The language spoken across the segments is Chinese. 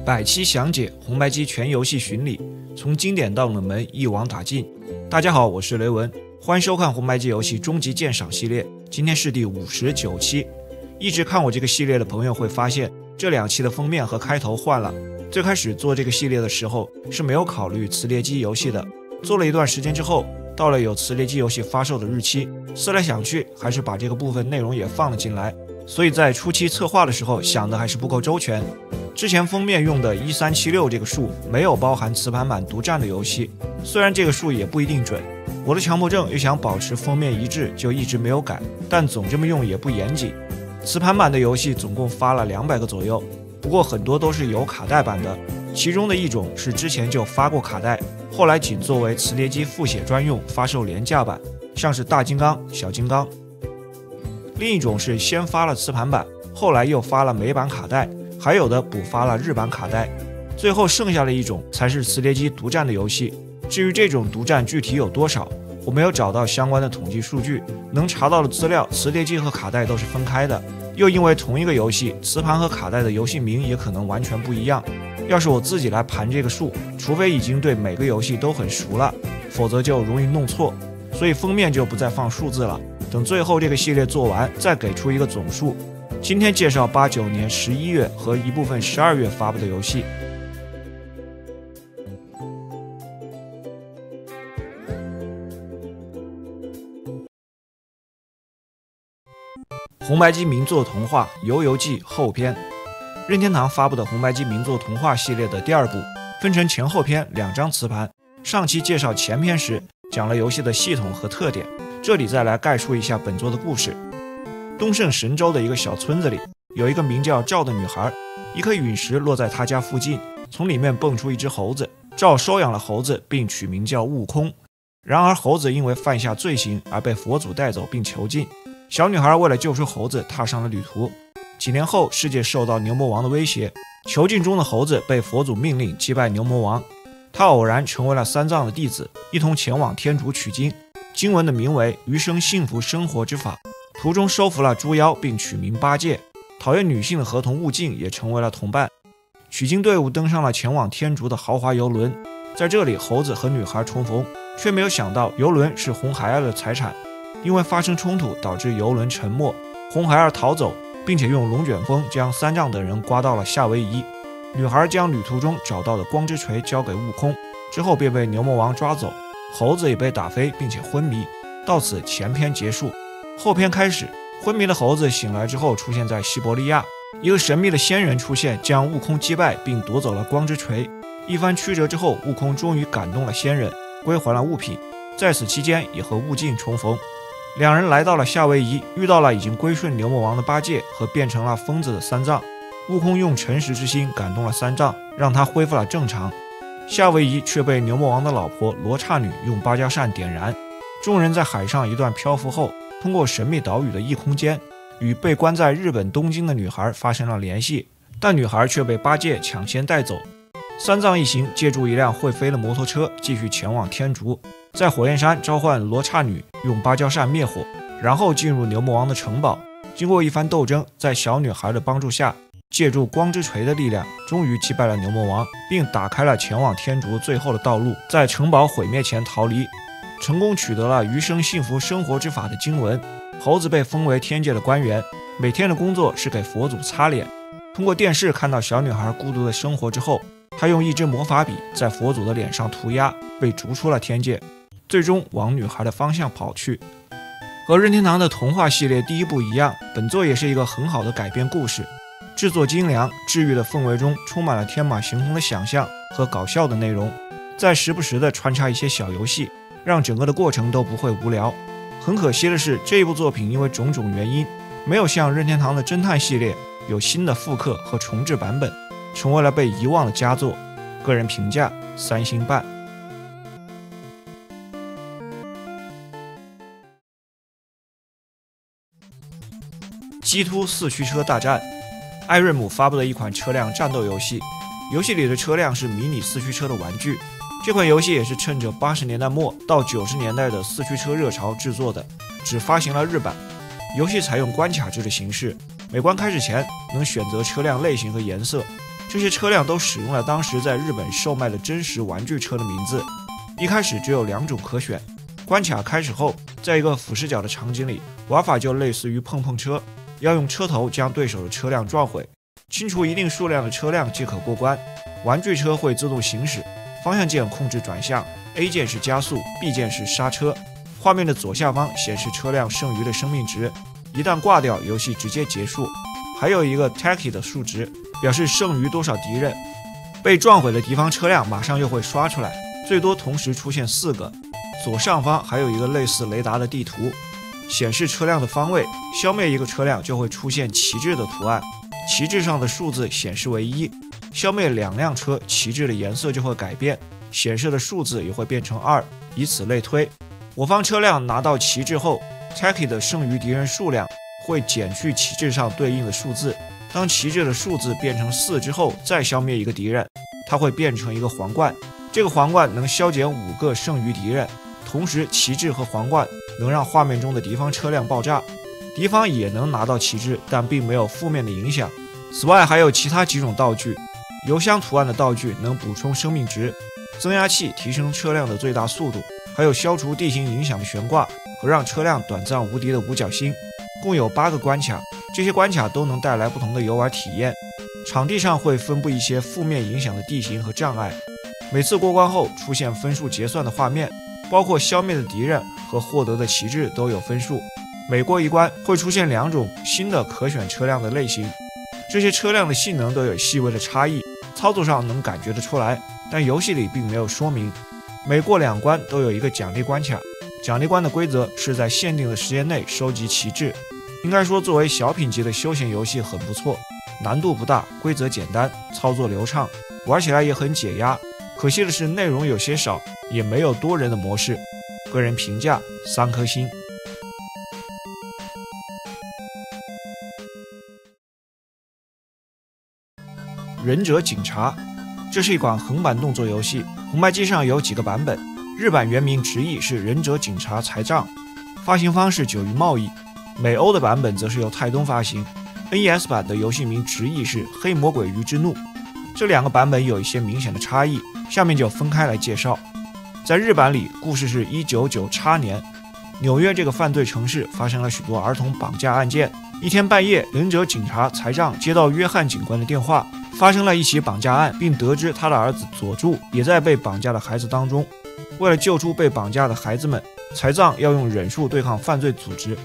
百期详解紅白機全遊戲巡禮，從經典到冷门一网打盡。大家好，我是雷文，歡迎收看紅白機遊戲終極鑑賞系列，今天是第59期。一直看我這個系列的朋友會發現，這2期的封面和開頭換了。最開始做這個系列的時候是沒有考慮磁碟機遊戲的，做了一段時間之後，到了有磁碟機遊戲發售的日期，思來想去，還是把這個部分內容也放了進來。所以在初期策劃的時候想的還是不夠周全。之前封面用的1376這個數沒有包含磁盤版獨佔的遊戲，雖然這個數也不一定準，我的強迫症又想保持封面一致，就一直沒有改，但總這麼用也不嚴謹。磁盤版的遊戲總共發了200個左右，不過很多都是有卡帶版的，其中的一種是之前就發過卡帶，後來僅作為磁碟機複寫專用發售廉價版，像是大金刚、小金刚。另一種是先發了磁盤版，後來又发了美版卡帶，還有的補發了日版卡帶，最後剩下的一種才是磁碟機獨佔的遊戲。至於這種獨佔具體有多少，我沒有找到相關的統計數據，能查到的資料，磁碟機和卡帶都是分開的。又因為同一個遊戲，磁盤和卡帶的遊戲名也可能完全不一樣。要是我自己來盤這個數，除非已經對每個遊戲都很熟了，否則就容易弄錯。所以封面就不再放數字了，等最後這個系列做完，再給出一個總數。今天介紹89年11月和一部分12月發布的遊戲。紅白機名作童話《遊遊記》後篇，任天堂發布的紅白機名作童話系列的第2部，分成前後篇2張磁盤。上期介紹前篇時，講了遊戲的系統和特點，這裡再來概述一下本作的故事。東勝神州的一個小村子裡，有一個名叫趙的女孩，一顆隕石落在她家附近，從裡面蹦出一隻猴子。趙收養了猴子，並取名叫悟空。然而猴子因為犯下罪行而被佛祖帶走並囚禁。小女孩為了救出猴子，踏上了旅途。幾年後，世界受到牛魔王的威脅，囚禁中的猴子被佛祖命令擊敗牛魔王。他偶然成為了三藏的弟子，一同前往天竺取經。經文的名為余生幸福生活之法。途中收服了豬妖，並取名八戒。討厭女性的河童悟淨也成為了同伴。取經隊伍登上了前往天竺的豪華遊輪，在這裡猴子和女孩重逢，卻沒有想到遊輪是紅孩兒的財產。因為發生衝突導致遊輪沉沒，紅孩兒逃走，並且用龍捲風將三藏等人刮到了夏威夷。女孩將旅途中找到的光之錘交給悟空，之後便被牛魔王抓走，猴子也被打飛並且昏迷。到此前篇結束。後篇開始，昏迷的猴子醒來之後出現在西伯利亞，一個神秘的仙人出現，將悟空擊敗並奪走了光之錘。一番曲折之後，悟空終於感動了仙人，歸還了物品。在此期間也和悟淨重逢。兩人來到了夏威夷，遇到了已經歸順牛魔王的八戒和變成了瘋子的三藏。悟空用誠實之心感動了三藏，讓他恢復了正常。夏威夷卻被牛魔王的老婆羅剎女用芭蕉扇點燃。眾人在海上一段漂浮後，通過神秘島嶼的異空間，與被關在日本東京的女孩發生了聯繫，但女孩卻被八戒搶先帶走。三藏一行借助一輛會飛的摩托車繼續前往天竺，在火焰山召喚羅剎女，用芭蕉扇滅火，然後進入牛魔王的城堡。經過一番鬥爭，在小女孩的幫助下，借助光之錘的力量，終於擊敗了牛魔王，並打開了前往天竺最後的道路，在城堡毀滅前逃離，成功取得了余生幸福生活之法的經文。猴子被封為天界的官员，每天的工作是給佛祖擦臉。通過電視看到小女孩孤獨的生活之後，他用一支魔法筆在佛祖的臉上塗鴉，被逐出了天界，最終往女孩的方向跑去。和任天堂的童話系列第1部一樣，本作也是一個很好的改編故事，制作精良，治癒的氛圍中充滿了天馬行空的想象和搞笑的內容，再時不時的穿插一些小遊戲，讓整個的過程都不会無聊。很可惜的是，這一部作品因為種種原因，沒有像任天堂的偵探系列有新的復刻和重製版本，成為了被遺忘的佳作。個人評價3星半。激突四驅車大戰，艾瑞姆發布的一款車輛戰鬥遊戲，遊戲裡的車輛是迷你四驅車的玩具。這款遊戲也是趁着80年代末到90年代的四驅車熱潮制作的，只發行了日版。遊戲採用關卡制的形式，每關開始前能選擇車輛類型和顏色，這些車輛都使用了當時在日本售賣的真實玩具車的名字。一開始只有2種可選。關卡開始後，在一個俯視角的場景裡，玩法就類似於碰碰車，要用車頭將對手的車輛撞毀，清除一定數量的車輛即可過關。玩具車會自動行駛，方向鍵控制轉向，A 鍵是加速， B 鍵是剎車。畫面的左下方顯示車輛剩餘的生命值，一旦掛掉，遊戲直接結束。還有一個 Taki 的數值，表示剩餘多少敵人。被撞毀的敵方車輛馬上又會刷出來，最多同時出現4個。左上方還有一個類似雷達的地圖，顯示車輛的方位，消滅一個車輛就會出現旗幟的圖案，旗幟上的數字顯示為1，消滅2輛車，旗幟的顏色就會改變，顯示的數字也會變成2，以此類推。我方車輛拿到旗幟後 Taki 的剩餘敵人數量會減去旗幟上對應的數字，當旗幟的數字變成4之後，再消滅一個敵人，它會變成一個皇冠，這個皇冠能消減5個剩餘敵人。同時，旗幟和皇冠能讓畫面中的敵方車輛爆炸，敌方也能拿到旗帜，但並沒有負面的影響。此外，還有其他幾種道具，油箱圖案的道具能補充生命值，增壓器提升車輛的最大速度，還有消除地形影響的懸掛和讓車輛短暫無敵的五角星。共有8個關卡，這些關卡都能帶來不同的遊玩體驗。場地上會分布一些負面影響的地形和障礙，每次過關後出現分數結算的畫面，包括消滅的敵人和獲得的旗幟都有分數。每過一關會出現2種新的可選車輛的類型，這些車輛的性能都有細微的差異，操作上能感覺得出來，但遊戲裡並沒有說明。每過2關都有一個獎勵關卡，獎勵關的規則是在限定的時間內收集旗幟。應該說作為小品級的休閒遊戏很不錯，難度不大，規則簡單，操作流暢，玩起來也很解壓。可惜的是內容有些少，也没有多人的模式。个人評價3顆星。忍者警察，這是一款橫版動作遊戲，紅白機上有幾個版本，日版原名直譯是忍者警察財障，發行方是九魚貿易，美歐的版本則是由泰東發行。NES 版的遊戲名直譯是黑魔鬼魚之怒。這2個版本有一些明顯的差異，下面就分開來介紹。在日版裡，故事是1997年，紐約這個犯罪城市發生了許多兒童綁架案件。一天半夜，忍者警察財障接到約翰警官的電話，發生了一起綁架案，並得知他的兒子佐助也在被綁架的孩子當中。為了救出被綁架的孩子們，財障要用忍術對抗犯罪組織。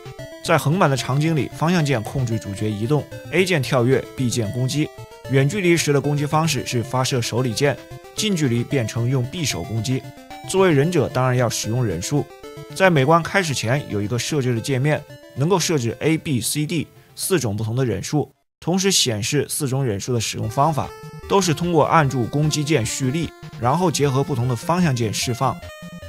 在橫版的場景裡，方向鍵控制主角移動， A 鍵跳躍， B 鍵攻擊。遠距離時的攻擊方式是發射手裡劍，近距離變成用匕首攻擊。作為忍者，當然要使用忍術。在每關開始前有一個設置的界面，能夠設置 A、B、C、D 4種不同的忍術，同時顯示4種忍術的使用方法，都是通過按住攻擊鍵蓄力，然後結合不同的方向鍵釋放。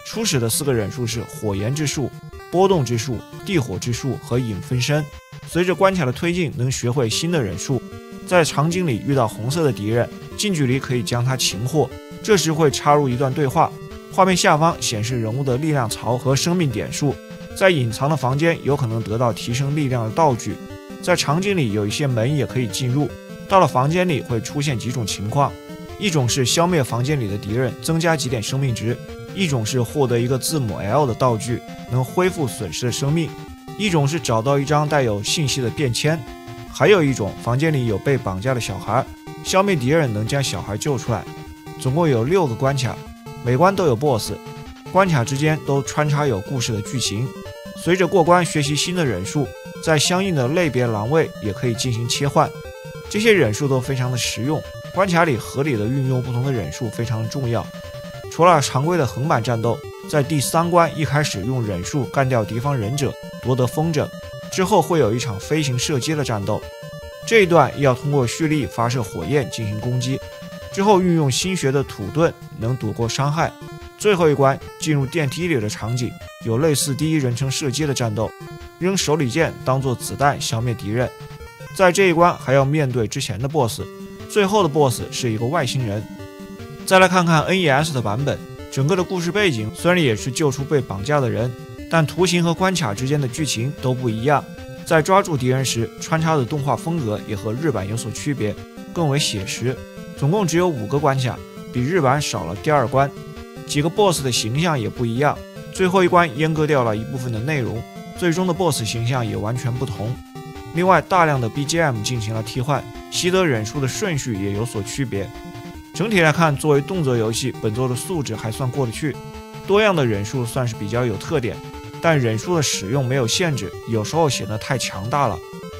初始的4個忍術是火焰之術、波動之術、地火之術和影分身。隨着關卡的推進，能學會新的忍術。在場景裡遇到紅色的敵人，近距離可以將他擒獲，這時會插入一段對話。畫面下方顯示人物的力量槽和生命點數。在隱藏的房間有可能得到提升力量的道具。在場景裡有一些門也可以進入。到了房間裡會出現幾種情況，一種是消滅房間裡的敵人，增加幾點生命值；一種是獲得一個字母 L 的道具，能恢復損失的生命；一種是找到一張帶有信息的便籤。還有一種，房間裡有被綁架的小孩，消滅敵人能將小孩救出來。總共有6個關卡，每關都有 BOSS， 關卡之間都穿插有故事的劇情。隨着過關學習新的忍術，在相應的類別欄位也可以進行切換，這些忍術都非常的實用。關卡裡合理的運用不同的忍術非常重要。除了常規的橫版戰鬥，在第3關一開始用忍術幹掉敵方忍者，奪得風箏。之後會有一場飛行射擊的戰鬥，這一段要通過蓄力發射火焰進行攻擊，之後運用新學的土遁能躲過傷害。最後一關進入電梯裡的場景，有類似第一人稱射擊的戰鬥，扔手裡劍當作子彈消滅敵人。在這一關還要面對之前的 BOSS， 最後的 BOSS 是一個外星人。再來看看 NES 的版本，整個的故事背景雖然也是救出被綁架的人，但圖形和關卡之間的劇情都不一樣。在抓住敵人時穿插的動畫風格也和日版有所區別，更為寫實。總共只有5個關卡，比日版少了第2關。幾個 BOSS 的形象也不一樣，最後一關閹割掉了一部分的內容，最終的 BOSS 形象也完全不同。另外，大量的 BGM 進行了替換，习得忍術的順序也有所区別。整體來看，作為動作遊戲，本作的素質還算過得去，多樣的忍術算是比較有特點，但忍術的使用沒有限制，有時候顯得太強大了。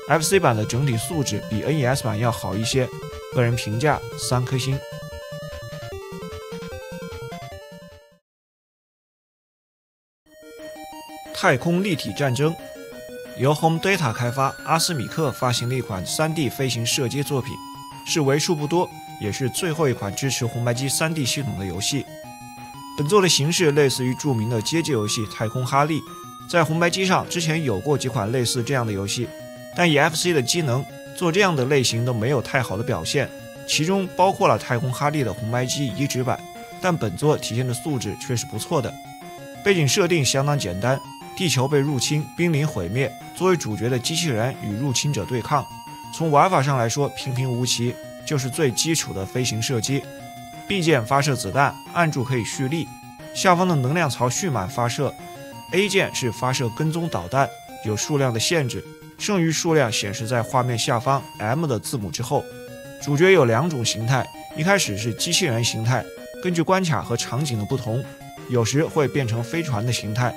FC 版的整體素質比 NES 版要好一些，個人評價3顆星。太空立體戰爭由 Home Data 開發，阿斯米克發行了一款 3D 飛行射擊作品，是為數不多也是最後一款支持紅白機 3D 系統的遊戲。本作的形式類似於著名的街机遊戲《太空哈利》，在紅白機上之前有過幾款類似這樣的遊戲，但以 FC 的機能做這樣的類型都沒有太好的表現，其中包括了《太空哈利》的紅白機移植版，但本作體現的素質卻是不錯的。背景設定相當簡單，地球被入侵，瀕臨毀滅，作為主角的機器人與入侵者對抗。從玩法上來說，平平無奇，就是最基礎的飛行射擊。B 鍵發射子彈，按住可以蓄力，下方的能量槽蓄滿發射。A 鍵是發射跟蹤導彈，有數量的限制，剩餘數量顯示在畫面下方 M 的字母之後。主角有2種形態，一開始是機器人形態，根據關卡和場景的不同，有時會變成飛船的形態。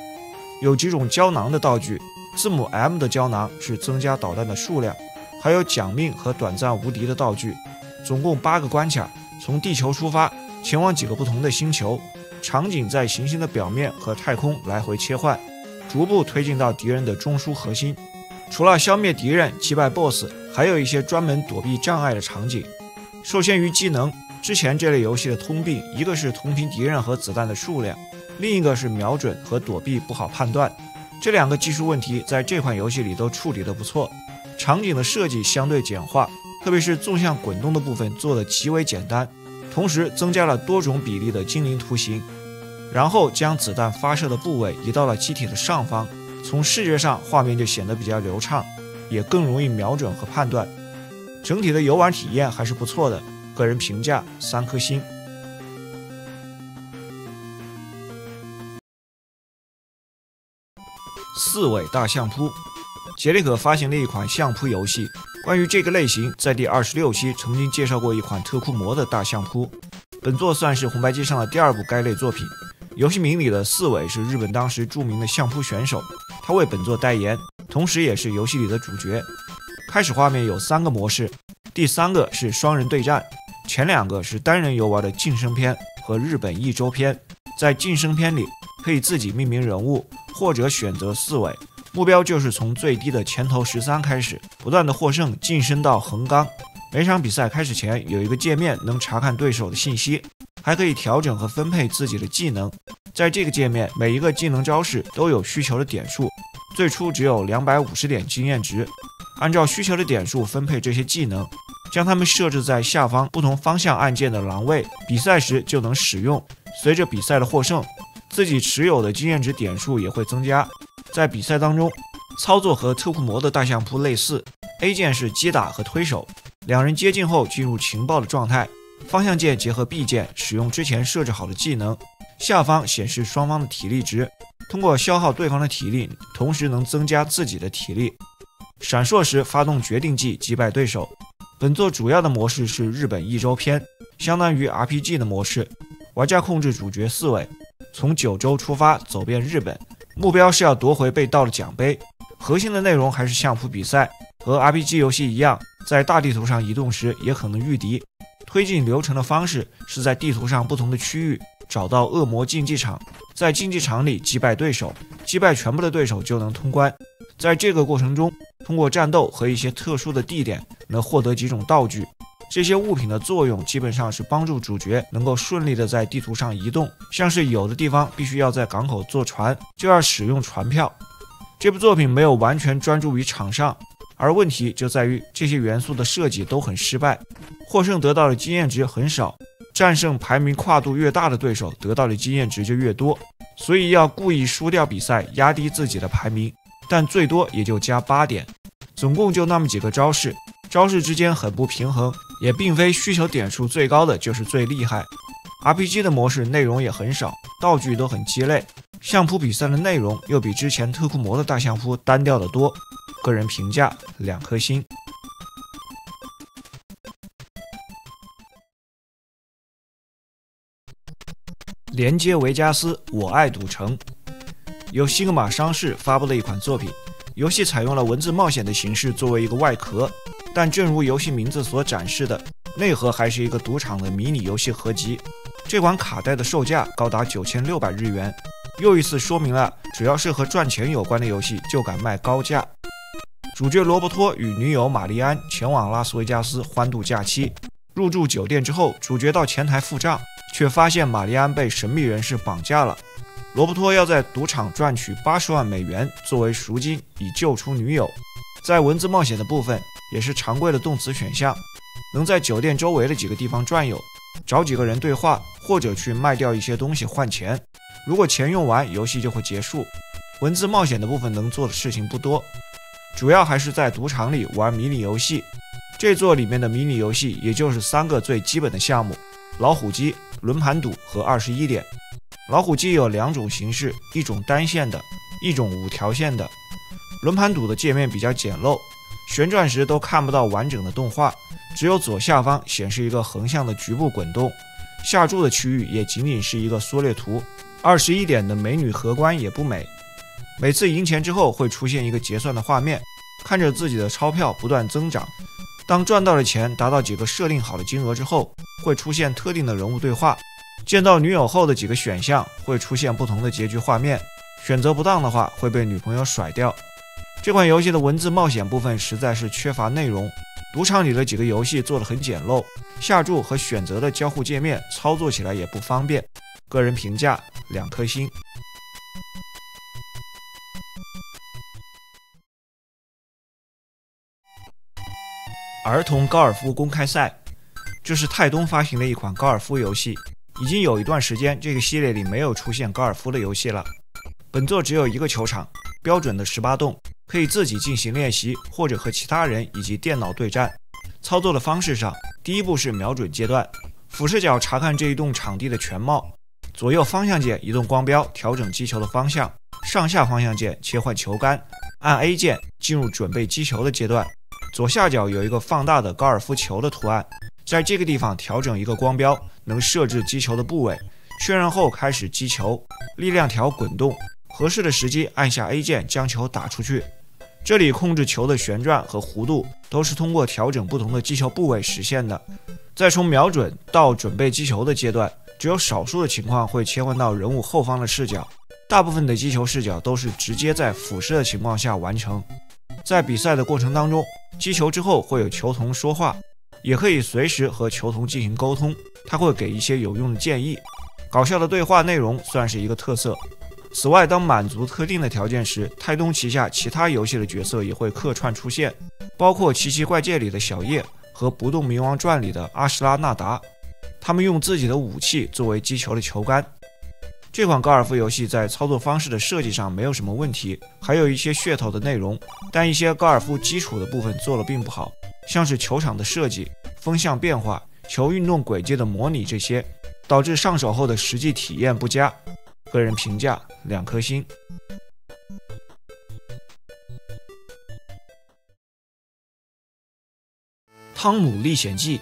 有幾種膠囊的道具，字母 M 的膠囊是增加導彈的數量，還有獎命和短暫無敵的道具。總共8個關卡，從地球出發，前往幾個不同的星球，場景在行星的表面和太空來回切換，逐步推進到敌人的中枢核心。除了消滅敌人、擊敗 BOSS， 還有一些專門躲避障礙的場景。受限於技能，之前這類遊戲的通病，一個是同频敌人和子彈的數量，另一個是瞄準和躲避不好判斷。這2個技術問題在這款遊戲裡都處理得不錯。場景的設計相對簡化，特別是縱向滾動的部分做得極為簡單，同時增加了多種比例的精靈圖形，然後將子彈發射的部位移到了机體的上方，從視覺上畫面就顯得比較流暢，也更容易瞄準和判斷。整體的遊玩體驗還是不錯的，個人評價3顆星。四尾大相撲，杰利可發行了一款相扑遊戲。關於這個類型，在第26期曾經介紹過一款特庫摩的大相撲。本作算是紅白機上的第2部該類作品。遊戲名裡的四尾是日本當時著名的相撲選手，他為本作代言，同時也是遊戏裡的主角。開始畫面有3個模式，第3個是雙人對戰，前2個是單人游玩的晉升篇和日本一周篇。在晉升篇裡，可以自己命名人物，或者選擇四尾，目標就是從最低的前頭13開始，不斷的獲勝，晉升到橫綱。每場比賽開始前有一個界面能查看對手的信息，還可以調整和分配自己的技能。在這個界面，每一個技能招式都有需求的點數，最初只有250點經驗值，按照需求的點數分配這些技能，將它們設置在下方不同方向按鍵的欄位，比賽時就能使用。隨着比赛的獲勝，自己持有的经驗值点数也会增加。在比赛当中，操作和特库摩的大相扑类似， A 键是击打和推手，两人接近后进入情报的状态，方向键结合 B 键使用之前设置好的技能，下方显示双方的体力值，通过消耗对方的体力，同时能增加自己的体力。闪烁时发动决定技击败对手。本作主要的模式是日本一周篇，相当于 RPG 的模式，玩家控制主角四尾，从九州出发走遍日本，目标是要夺回被盗的奖杯。核心的内容还是相扑比赛，和 RPG 游戏一样，在大地图上移动时也可能遇敌。推进流程的方式是在地图上不同的区域找到惡魔竞技场，在竞技场里擊敗对手，擊敗全部的对手就能通關。在這個過程中，通過戰鬥和一些特殊的地點能獲得幾種道具，這些物品的作用基本上是幫助主角能夠順利的在地圖上移動，像是有的地方必須要在港口坐船，就要使用船票。這部作品沒有完全專注於場上，而問題就在於這些元素的設計都很失敗，獲勝得到的經驗值很少，戰勝排名跨度越大的對手得到的經驗值就越多，所以要故意輸掉比賽，壓低自己的排名，但最多也就加8點。總共就那麼幾個招式，招式之間很不平衡，也並非需求點數最高的就是最厲害。RPG 的模式內容也很少，道具都很雞肋，相撲比賽的內容又比之前特庫摩的大相撲單調得多。個人評價2顆星。連接維加斯，我愛賭城。由西格瑪商事發布的一款作品，遊戲採用了文字冒險的形式作為一個外殼，但正如遊戲名字所展示的，內核還是一個賭場的迷你遊戲合集。這款卡帶的售價高達9600日元，又一次說明了只要是和賺錢有關的遊戲就敢賣高價。主角羅伯托與女友瑪麗安前往拉斯維加斯歡度假期，入住酒店之後，主角到前台付賬，卻發現瑪麗安被神秘人士綁架了。羅伯托要在賭場賺取80萬美元作為贖金，以救出女友。在文字冒險的部分，也是常規的動詞選項，能在酒店周圍的幾個地方轉悠，找幾個人對話，或者去賣掉一些東西換錢。如果錢用完，遊戲就會結束。文字冒險的部分能做的事情不多，主要還是在賭场裡玩迷你遊戲。這座裡面的迷你遊戲也就是3個最基本的項目：老虎機、輪盤賭和21點。老虎機有2種形式，一種單線的，一種5條線的。輪盤賭的界面比較簡陋，旋轉時都看不到完整的動畫，只有左下方顯示一個橫向的局部滾動，下注的區域也僅僅是一個縮略圖。21點的美女荷官也不美，每次贏錢之後會出現一個結算的畫面，看着自己的鈔票不斷增長。當賺到的錢達到幾個設定好的金額之後，會出現特定的人物對話。見到女友後的幾個選項會出現不同的結局畫面，選擇不當的話會被女朋友甩掉。這款遊戲的文字冒險部分實在是缺乏內容，賭場裡的幾個遊戲做得很簡陋，下注和選擇的交互界面操作起來也不方便。個人評價2顆星。兒童高爾夫公開賽，這是泰東發行的一款高爾夫遊戲。已經有一段時間，這個系列裡沒有出現高爾夫的游戲了。本作只有1個球場，標準的18洞，可以自己進行練習，或者和其他人以及電腦對戰。操作的方式上，第一步是瞄準階段，俯視角查看這一洞場地的全貌，左右方向鍵移動光標調整擊球的方向，上下方向鍵切換球桿，按 A 鍵進入準備擊球的階段。左下角有一個放大的高爾夫球的圖案，在這個地方調整一個光標，能設置擊球的部位，確認後開始擊球，力量條滾動，合適的時機按下 A 鍵將球打出去。這裡控制球的旋轉和弧度都是通過調整不同的擊球部位實現的。再從瞄準到準備擊球的階段，只有少數的情況會切換到人物後方的視角，大部分的擊球視角都是直接在俯視的情況下完成。在比賽的過程当中，擊球之後會有球童說話，也可以隨時和球童進行溝通，他會給一些有用的建議。搞笑的對話內容算是一個特色。此外，當滿足特定的條件時，泰東旗下其他遊戏的角色也會客串出現，包括奇奇怪界裡的小葉和《不动明王傳》裡的阿什拉納達，他們用自己的武器作為擊球的球桿。這款高爾夫遊戲在操作方式的設計上沒有什麼問題，還有一些噱頭的內容，但一些高爾夫基礎的部分做得並不好，像是球場的設計、風向變化、球運動軌跡的模擬，這些導致上手後的實際體驗不佳。個人評價2顆星。湯姆歷險記，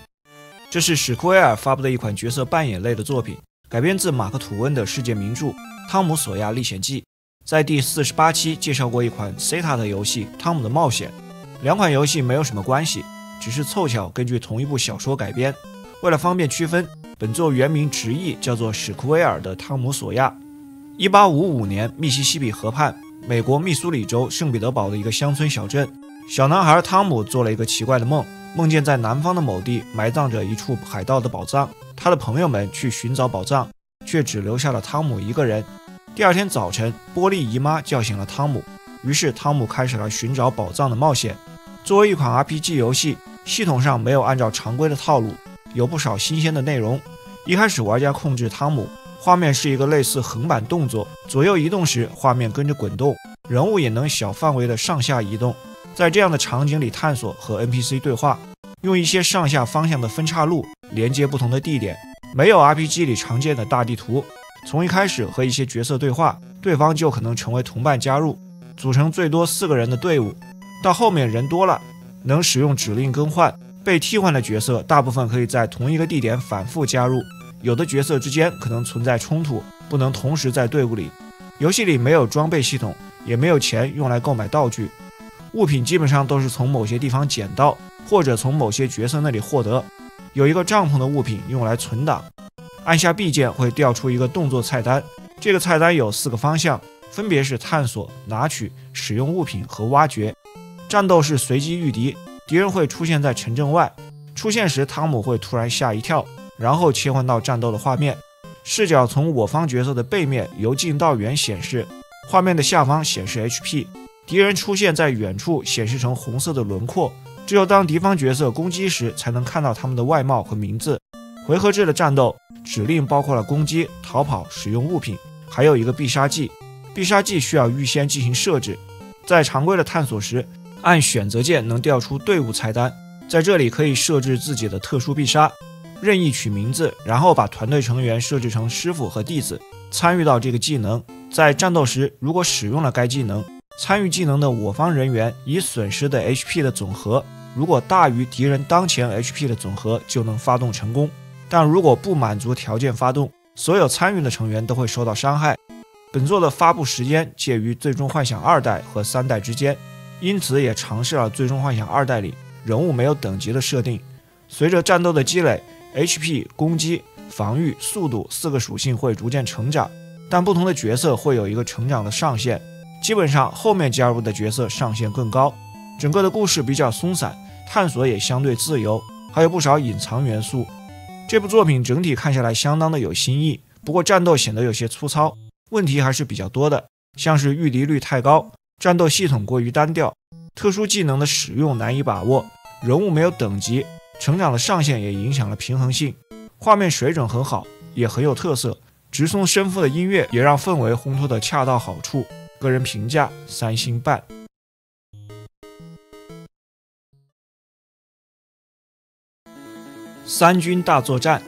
這是史克威爾發布的一款角色扮演類的作品，改編自馬克·吐溫的世界名著《湯姆·索亞歷險記》。在第48期介紹過一款 SETA 的遊戲《湯姆的冒險》，兩款遊戲沒有什麼關係，只是湊巧根據同一部小說改編。為了方便區分，本作原名直譯叫做史克威爾的《湯姆·索亞》。1855年，密西西比河畔，美國密蘇里州聖彼得堡的一個鄉村小鎮，小男孩湯姆做了一個奇怪的夢，夢見在南方的某地埋葬着一處海盜的寶藏。他的朋友們去尋找寶藏，卻只留下了湯姆一個人。第二天早晨，波莉姨媽叫醒了湯姆，於是湯姆開始了尋找寶藏的冒險。作為一款 RPG 遊戲，系統上沒有按照常規的套路，有不少新鮮的內容。一開始玩家控制湯姆，畫面是一個類似橫版動作，左右移動時畫面跟着滾動，人物也能小範圍的上下移動。在這樣的場景裡探索和 NPC 對話，用一些上下方向的分岔路連接不同的地點，沒有 RPG 裡常見的大地圖。從一開始和一些角色對話，對方就可能成為同伴加入，組成最多4個人的隊伍。到後面人多了，能使用指令更換，被替換的角色大部分可以在同一個地點反覆加入，有的角色之間可能存在衝突，不能同時在隊伍裡。遊戲裡沒有裝備系統，也沒有錢用來購買道具，物品基本上都是從某些地方撿到，或者從某些角色那裡獲得。有一個帳篷的物品用來存檔，按下 B 鍵會調出一個動作菜單，這個菜單有4個方向，分別是探索、拿取、使用物品和挖掘。戰鬥是隨機遇敵，敵人會出現在城鎮外，出現時湯姆會突然嚇一跳，然後切換到戰鬥的畫面，視角從我方角色的背面由近到遠顯示，畫面的下方顯示 HP， 敵人出現在遠處顯示成紅色的輪廓，只有當敵方角色攻擊時才能看到他們的外貌和名字。回合制的戰鬥指令包括了攻擊、逃跑、使用物品，還有一個必殺技。必殺技需要預先進行設置，在常規的探索時按選擇鍵能調出隊伍菜單，在這裡可以設置自己的特殊必殺，任意取名字，然後把团隊成員設置成師傅和弟子，參與到這個技能。在戰鬥時如果使用了該技能，參與技能的我方人員已損失的 HP 的總和如果大於敵人當前 HP 的總和，就能發動成功，但如果不滿足條件發動，所有參與的成員都會受到傷害。本作的發布時間介於最終幻想2代和3代之間，因此也嘗試了最終幻想2代裡人物沒有等級的設定。隨着戰鬥的積累， HP、攻擊、防禦、速度4個屬性會逐漸成長，但不同的角色會有一個成長的上限，基本上後面加入的角色上限更高。整個的故事比較鬆散，探索也相對自由，還有不少隱藏元素。這部作品整體看下來相當的有新意，不過戰鬥顯得有些粗糙，問題還是比較多的，像是遇敵率太高，戰鬥系統過於單調，特殊技能的使用難以把握，人物沒有等級，成長的上限也影響了平衡性。畫面水準很好，也很有特色，直送生父的音樂也讓氛圍烘托得恰到好處。個人評價3星半。三軍大作戰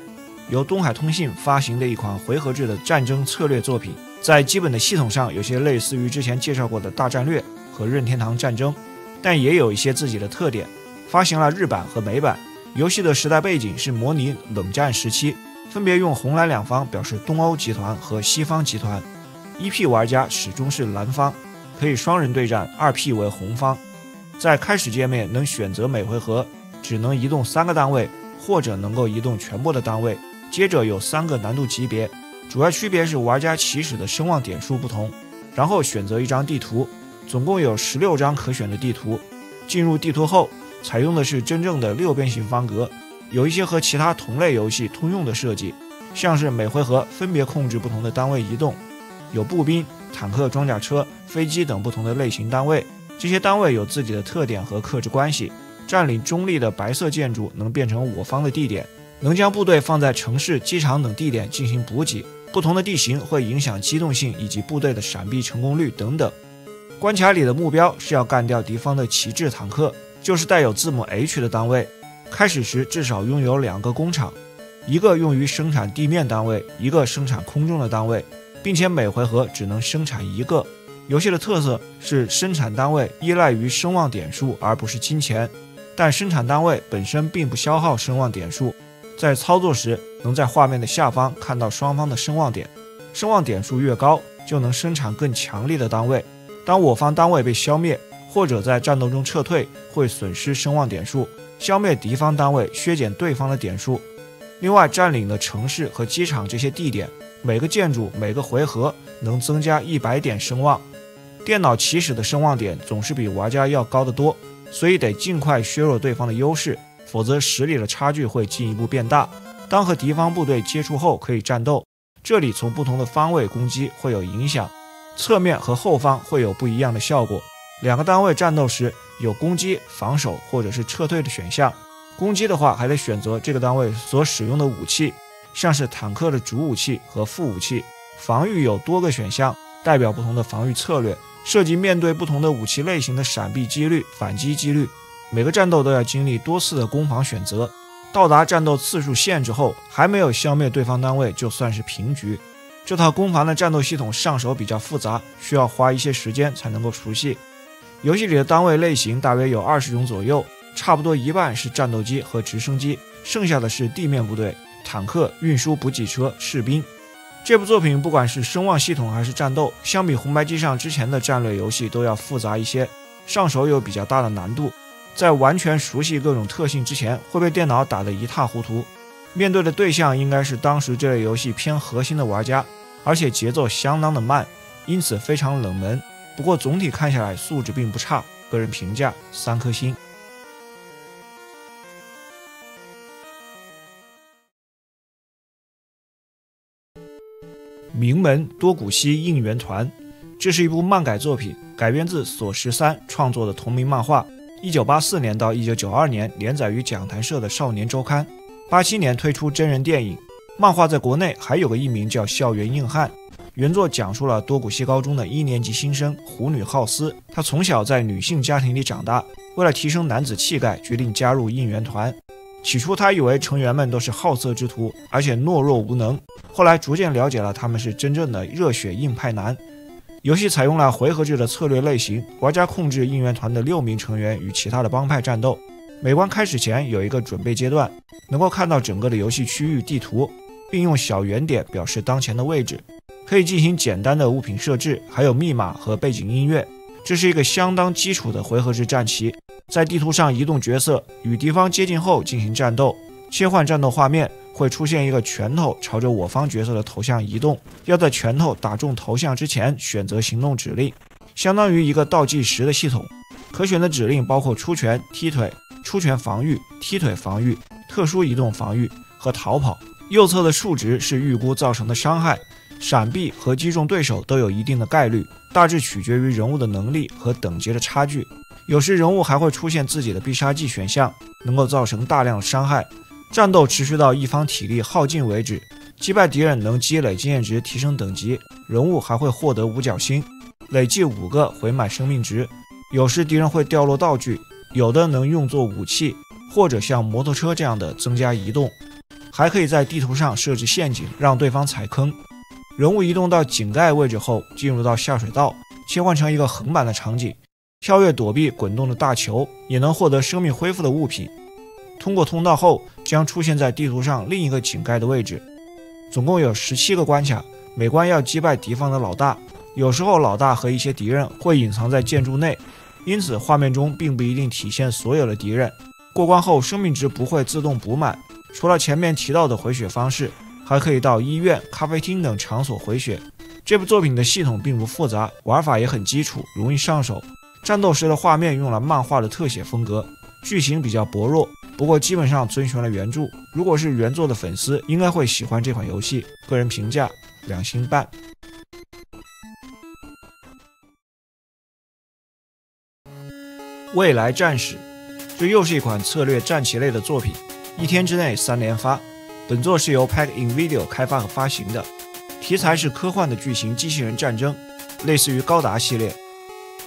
由東海通信發行的一款回合制的戰爭策略作品，在基本的系統上有些類似於之前介紹過的大戰略和任天堂戰爭，但也有一些自己的特點。發行了日版和美版，遊戲的时代背景是模擬冷戰時期，分別用紅藍兩方表示東歐集團和西方集团。1P 玩家始終是藍方，可以雙人對戰，2P 為紅方。在開始界面能選擇每回合只能移動3個單位，或者能夠移動全部的單位。接着有3個難度級別，主要區別是玩家起始的聲望點數不同，然後選擇一張地圖，總共有16張可選的地圖。進入地圖後，採用的是真正的6邊形方格，有一些和其他同類遊戲通用的設計，像是每回合分別控制不同的單位移動，有步兵、坦克、裝甲車、飛機等不同的類型單位，這些單位有自己的特點和克制關係。佔領中立的白色建築能變成我方的地點，能將部隊放在城市、機場等地點進行補給。不同的地形會影響機動性以及部隊的閃避成功率等等。關卡裡的目標是要幹掉敵方的旗幟坦克，就是帶有字母 H 的單位。開始時至少擁有2個工廠，一個用於生產地面單位，一個生產空中的單位，並且每回合只能生產1個。遊戲的特色是生產單位依賴於聲望點數而不是金錢，但生產單位本身並不消耗声望點數。在操作時能在畫面的下方看到双方的声望點，声望点數越高就能生產更强力的单位。當我方单位被消滅或者在戰鬥中撤退，會損失声望點數，消滅敵方單位削減對方的點數。另外，佔領的城市和機場這些地點，每個建築每個回合能增加100點聲望。電腦起始的聲望點總是比玩家要高得多，所以得盡快削弱對方的優勢，否則實力的差距會進一步變大。當和敵方部隊接觸後可以戰鬥，這裡從不同的方位攻擊會有影響，側面和後方會有不一樣的效果。2個單位戰鬥時有攻擊、防守或者是撤退的選項。攻擊的話還得選擇這個單位所使用的武器，像是坦克的主武器和副武器。防禦有多個選項，代表不同的防禦策略，涉及面對不同的武器類型的閃避幾率、反擊幾率。每個戰鬥都要經歷多次的攻防選擇，到達戰鬥次數限制後，還沒有消滅對方單位，就算是平局。這套攻防的戰鬥系統上手比較複雜，需要花一些時間才能夠熟悉。遊戲裡的單位類型大約有20種左右，差不多一半是戰鬥機和直升機，剩下的是地面部队、坦克、運輸補給車、士兵。這部作品不管是聲望系統還是戰鬥，相比紅白機上之前的戰略遊戲都要複雜一些，上手有比較大的难度。在完全熟悉各種特性之前，會被電腦打得一塌糊塗。面對的對象應該是當時這類遊戲偏核心的玩家，而且節奏相當的慢，因此非常冷門。不過總體看下來素質並不差，個人評價3顆星。名門多古西应援团，這是一部漫改作品，改編自索13創作的同名漫畫，1984年到1992年連載於講談社的少年週刊，87年推出真人電影。漫畫在國內還有個譯名叫《校園硬漢》。原作講述了多古西高中的1年級新生狐女浩斯，她從小在女性家庭裡長大，為了提升男子氣概，決定加入應援團。起初他以為成員們都是好色之徒，而且懦弱無能，後來逐漸了解了他們是真正的熱血硬派男。遊戲採用了回合制的策略類型，玩家控制应援团的6名成員與其他的幫派戰鬥。每關開始前有一個準備階段，能夠看到整個的遊戲區域地圖，並用小圓點表示當前的位置。可以進行簡單的物品設置，還有密碼和背景音樂。這是一個相當基礎的回合制戰棋，在地圖上移動角色，與敵方接近後進行戰鬥。切換戰鬥畫面會出現一個拳頭朝着我方角色的頭像移動，要在拳頭打中頭像之前選擇行動指令，相當於一個倒計時的系統。可選的指令包括出拳、踢腿、出拳防禦、踢腿防禦、特殊移動防禦和逃跑。右側的數值是預估造成的傷害，閃避和擊中對手都有一定的概率，大致取決於人物的能力和等級的差距。有時人物還会出現自己的必殺技選項，能夠造成大量的傷害。戰鬥持續到一方體力耗盡為止，擊敗敵人能積累經驗值提升等級，人物還會獲得五角星，累計5個回滿生命值。有時敵人會掉落道具，有的能用作武器，或者像摩托車這樣的增加移动。還可以在地圖上設置陷阱，讓對方踩坑。人物移動到井蓋位置後，進入到下水道，切換成一個橫版的场景，跳躍躲避滾動的大球，也能獲得生命恢復的物品。通過通道後，將出現在地圖上另一個井蓋的位置。總共有17個關卡，每關要擊敗敵方的老大。有時候老大和一些敵人會隱藏在建築內，因此畫面中並不一定體現所有的敵人。過關後生命值不會自動補滿，除了前面提到的回血方式，還可以到醫院、咖啡廳等場所回血。這部作品的系統並不複雜，玩法也很基礎，容易上手。戰鬥時的畫面用了漫畫的特寫風格，劇情比較薄弱，不過基本上遵循了原著。如果是原作的粉絲，應該會喜歡這款遊戲。個人評價2星半。未來戰士，這又是一款策略戰棋類的作品，一天之內3連發。本作是由 Pack-in Video 開發和發行的，題材是科幻的巨型機器人戰爭，類似於高達系列。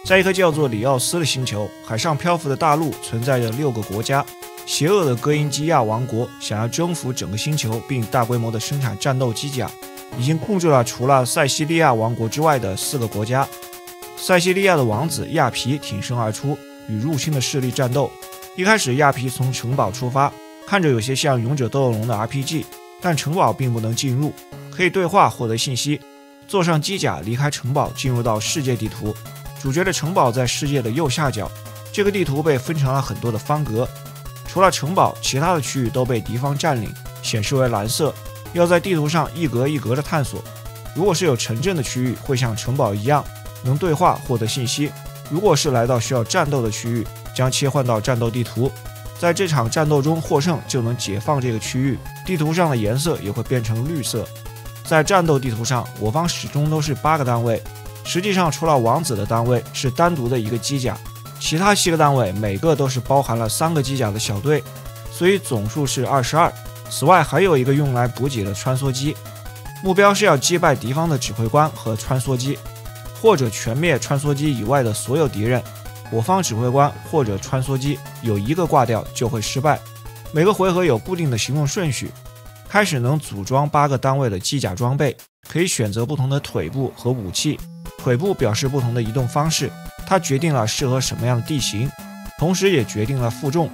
在一個叫做里奧斯的星球，海上漂浮的大陸存在着6個國家。邪惡的哥因基亞王國想要征服整個星球，並大規模的生產戰鬥機甲，已經控制了除了塞西利亞王國之外的4個國家。塞西利亞的王子亞皮挺身而出，與入侵的勢力戰鬥。一開始亞皮從城堡出發，看着有些像勇者鬥惡龍的 RPG， 但城堡並不能進入，可以對話獲得信息。坐上機甲離開城堡，進入到世界地圖。主角的城堡在世界的右下角，這個地圖被分成了很多的方格，除了城堡，其他的區域都被敵方佔領，顯示為藍色。要在地圖上一格一格的探索。如果是有城鎮的區域，會像城堡一樣能對話獲得信息。如果是來到需要戰鬥的區域，將切換到戰鬥地圖。在這場戰鬥中獲勝，就能解放這個區域，地圖上的顏色也會變成綠色。在戰鬥地圖上，我方始終都是8個單位，實際上除了王子的單位是單獨的一個機甲，其他7個單位每個都是包含了3個機甲的小隊，所以總數是22。此外還有一個用來補給的穿梭機，目標是要擊敗敵方的指揮官和穿梭機，或者全滅穿梭機以外的所有敵人。我方指揮官或者穿梭機有一個掛掉就會失敗。每個回合有固定的行動順序。開始能組裝8個單位的機甲裝備，可以選擇不同的腿部和武器。腿部表示不同的移動方式，它決定了適合什麼樣的地形，同時也決定了負重。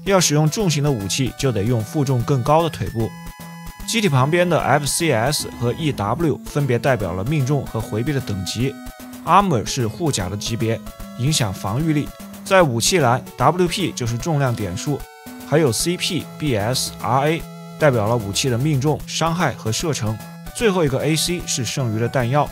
要使用重型的武器，就得用負重更高的腿部。機體旁邊的 FCS 和 EW 分別代表了命中和回避的等級。Armor 是護甲的級別，影響防禦力。在武器欄 ，WP 就是重量點數，還有 CP、BS、RA 代表了武器的命中、傷害和射程。最後一個 AC 是剩餘的彈藥。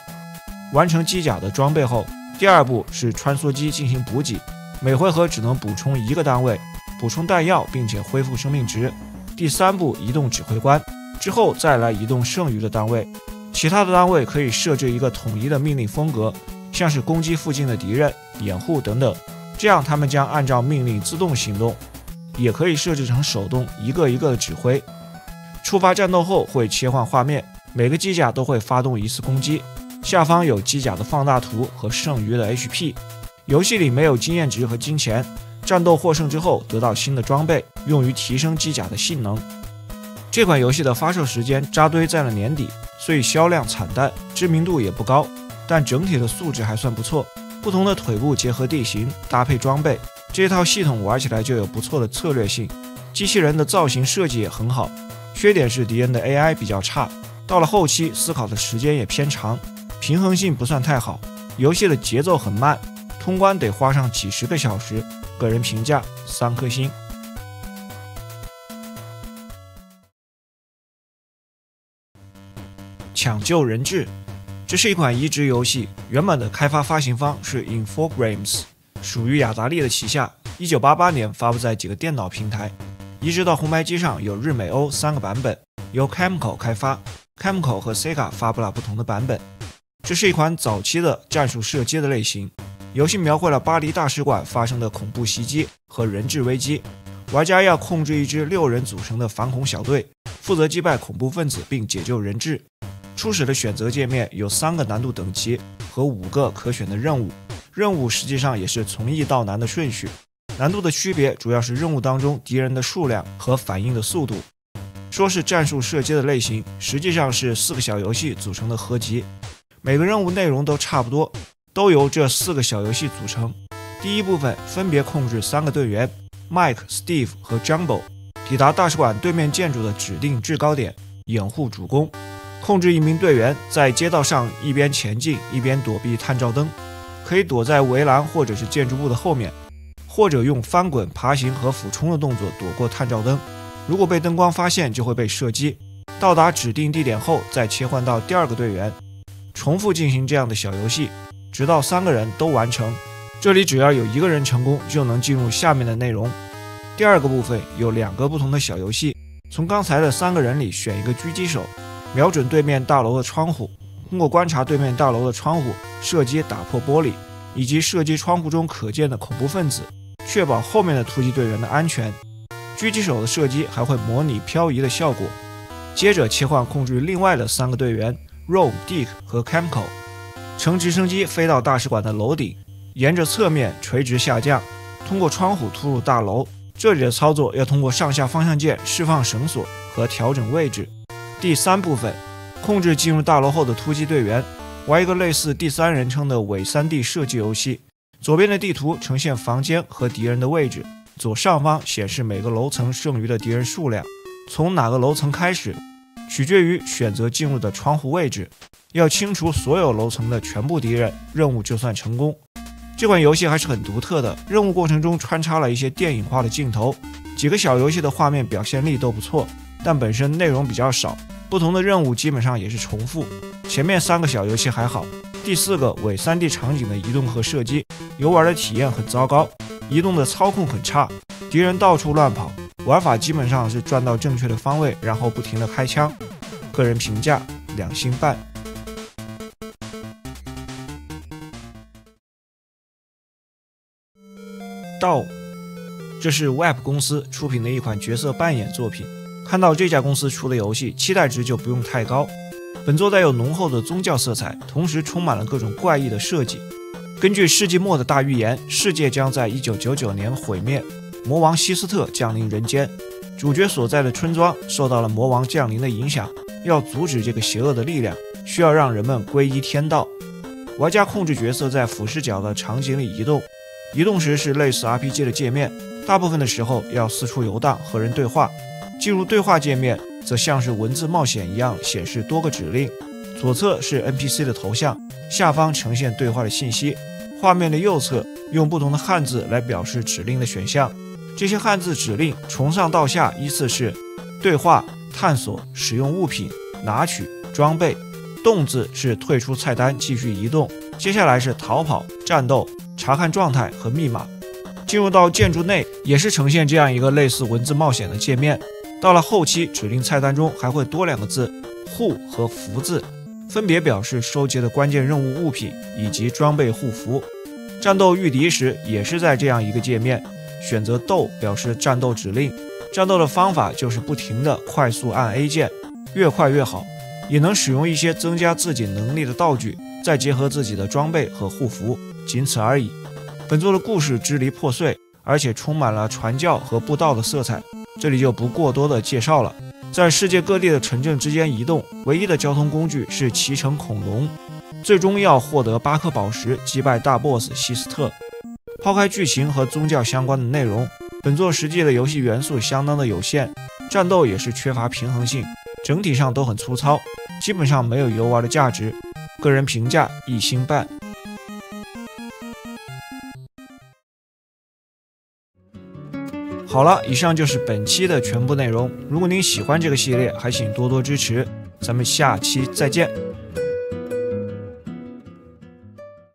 完成機甲的裝備後，第2步是穿梭機進行補給，每回合只能補充1個單位，補充彈藥並且恢復生命值。第3步移動指揮官，之後再來移動剩餘的單位。其他的單位可以設置一個統一的命令風格，像是攻擊附近的敵人、掩護等等，這樣他們將按照命令自動行動。也可以設置成手動，一個一個的指揮。觸發戰鬥後會切換畫面，每個機甲都會發動一次攻擊。下方有機甲的放大圖和剩餘的 HP。遊戲裡沒有經驗值和金錢，戰鬥獲勝之後得到新的裝備，用於提升機甲的性能。這款遊戲的發售時間扎堆在了年底，所以銷量慘淡，知名度也不高，但整體的素質還算不錯。不同的腿部結合地形，搭配裝備，這套系統玩起來就有不錯的策略性。機器人的造型設計也很好，缺點是敵人的 AI 比較差，到了後期思考的時間也偏長，平衡性不算太好，遊戲的節奏很慢，通關得花上幾十個小時。個人評價3顆星。搶救人質，這是一款移植遊戲，原本的開發發行方是 Infogrames， 屬於雅達利的旗下。1988年發布在幾個電腦平台，移植到紅白機上有日美歐3個版本，由 Camco 開發。Camco 和 Sega 發布了不同的版本。這是一款早期的戰術射擊的類型，遊戲描繪了巴黎大使館發生的恐怖襲擊和人質危機，玩家要控制一支6人組成的反恐小隊，負責擊敗恐怖分子並解救人質。初始的選擇界面有3個難度等級和5個可選的任務，任務實際上也是從易到難的順序。難度的區別主要是任務當中敵人的數量和反應的速度。說是戰術射擊的類型，實際上是4個小遊戲組成的合集，每個任務內容都差不多，都由這4個小遊戲組成。第一部分分別控制3個隊員 Mike、Steve 和 Jumbo， 抵達大使館對面建築的指定制高點，掩護主攻。控制1名隊員在街道上一邊前進一邊躲避探照燈，可以躲在圍欄或者是建築物的後面，或者用翻滾、爬行和俯衝的動作躲過探照燈。如果被燈光發現，就會被射擊。到達指定地點後，再切換到第2個隊員，重複進行這樣的小遊戲，直到3個人都完成。這裡只要有1個人成功，就能進入下面的內容。第2個部分有2個不同的小遊戲，從剛才的3個人裡選一個狙擊手，瞄準對面大樓的窗戶，通過觀察對面大樓的窗戶，射擊打破玻璃，以及射擊窗戶中可見的恐怖分子，確保後面的突擊隊員的安全。狙擊手的射擊還會模擬漂移的效果。接着切換控制另外的3個隊員 Rome、Dick 和 Camco， 乘直升機飛到大使館的樓頂，沿着側面垂直下降，通過窗戶突入大樓。這裡的操作要通過上下方向鍵釋放繩索和調整位置。第3部分控制進入大樓後的突擊隊員，玩一個類似第3人稱的偽 3D 射擊遊戲。左邊的地圖呈現房間和敵人的位置，左上方顯示每個樓層剩餘的敵人數量，從哪個樓層開始取決於選擇進入的窗戶位置。要清除所有樓層的全部敵人，任務就算成功。這款遊戲還是很獨特的，任務過程中穿插了一些電影化的鏡頭，幾個小遊戲的畫面表現力都不錯，但本身內容比較少，不同的任務基本上也是重複。前面3個小遊戲還好，第4個偽 3D 場景的移動和射擊，遊玩的體驗很糟糕，移動的操控很差，敵人到處亂跑，玩法基本上是轉到正確的方位，然後不停地開槍。個人評價2星半。道，這是 Web 公司出品的一款角色扮演作品。看到這家公司出的遊戲，期待值就不用太高。本作帶有濃厚的宗教色彩，同時充滿了各種怪異的設計。根據世紀末的大預言，世界將在1999年毀滅，魔王西斯特降臨人間。主角所在的村莊受到了魔王降臨的影響，要阻止這個邪惡的力量，需要讓人們皈依天道。玩家控制角色在俯視角的場景裡移動，移動時是類似 RPG 的界面，大部分的時候要四處遊蕩和人對話。進入對話界面，則像是文字冒險一樣顯示多個指令，左側是 NPC 的頭像，下方呈現對話的信息。畫面的右側用不同的漢字來表示指令的選項，這些漢字指令從上到下依次是對話、探索、使用物品、拿取、裝備。動字是退出菜單繼續移動，接下來是逃跑、戰鬥、查看狀態和密碼。進入到建築內也是呈現這樣一個類似文字冒險的界面。到了後期，指令菜單中還會多兩個字護和符字，分別表示收集的關鍵任務物品以及裝備護符。戰鬥御敵時也是在這樣一個界面，選擇鬥表示戰鬥指令，戰鬥的方法就是不停地快速按 A 鍵，越快越好，也能使用一些增加自己能力的道具，再結合自己的装備和護符，僅此而已。本作的故事支離破碎，而且充滿了傳教和布道的色彩，這裡就不過多的介紹了。在世界各地的城鎮之間移動，唯一的交通工具是騎乘恐龍，最終要獲得8顆寶石，擊敗大 BOSS 西斯特。拋開劇情和宗教相關的內容，本作實際的遊戲元素相當的有限，戰鬥也是缺乏平衡性，整體上都很粗糙，基本上沒有遊玩的價值。個人評價1星半。好了，以上就是本期的全部內容。如果您喜歡這個系列，還請多多支持。咱們下期再見。